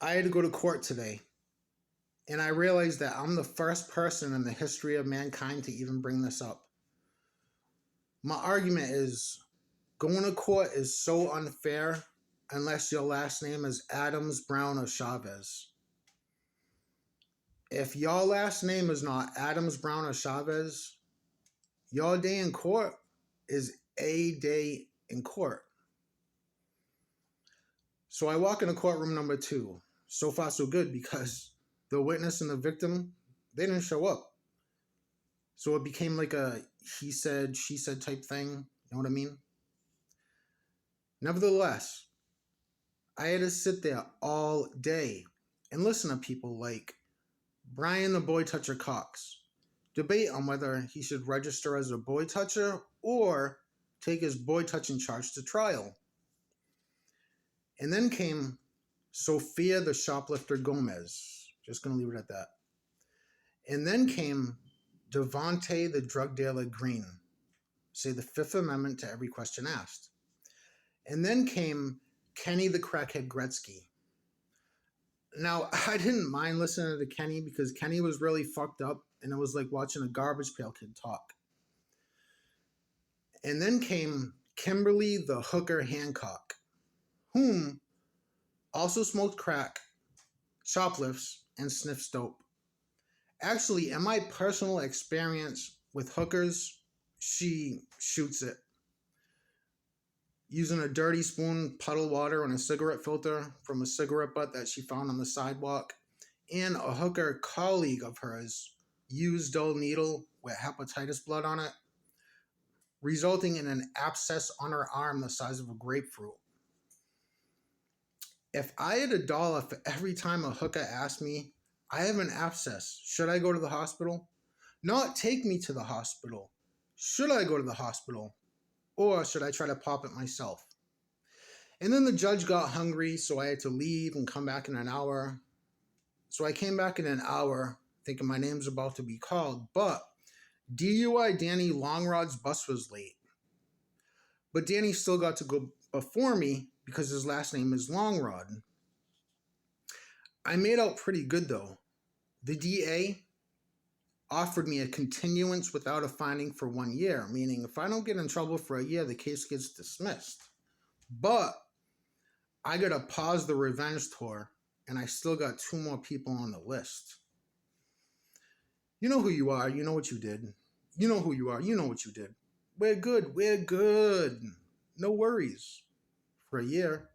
I had to go to court today, and I realized that I'm the first person in the history of mankind to even bring this up. My argument is going to court is so unfair unless your last name is Adams, Brown, or Chavez. If your last name is not Adams, Brown, or Chavez, your day in court is a day in court. So I walk into courtroom number 2. So far, so good, because the witness and the victim, they didn't show up. So it became like a he said, she said type thing. You know what I mean? Nevertheless, I had to sit there all day and listen to people like Brian the Boy Toucher Cox debate on whether he should register as a boy toucher or take his boy touching charge to trial. And then came Sophia the Shoplifter Gomez. Just going to leave it at that. And then came Devontae the Drug Dealer Green. Say the Fifth Amendment to every question asked. And then came Kenny the Crackhead Gretzky. Now, I didn't mind listening to Kenny because Kenny was really fucked up and it was like watching a Garbage Pail Kid talk. And then came Kimberly the Hooker Hancock, whom also smoked crack, shoplifts, and sniffs dope. Actually, in my personal experience with hookers, she shoots it. Using a dirty spoon, puddle water, and a cigarette filter from a cigarette butt that she found on the sidewalk. And a hooker colleague of hers used dull needle with hepatitis blood on it, resulting in an abscess on her arm the size of a grapefruit. If I had $1 for every time a hooker asked me, I have an abscess, should I go to the hospital? Not take me to the hospital. Should I go to the hospital? Or should I try to pop it myself? And then the judge got hungry, so I had to leave and come back in an hour. So I came back in an hour thinking my name's about to be called, but DUI Danny Longrod's bus was late. But Danny still got to go before me because his last name is Longrod. I made out pretty good though. The DA offered me a continuance without a finding for 1 year, meaning if I don't get in trouble for a year, the case gets dismissed. But I got to pause the revenge tour, and I still got 2 more people on the list. You know who you are. You know what you did. You know who you are. You know what you did. We're good. We're good. No worries. For a year.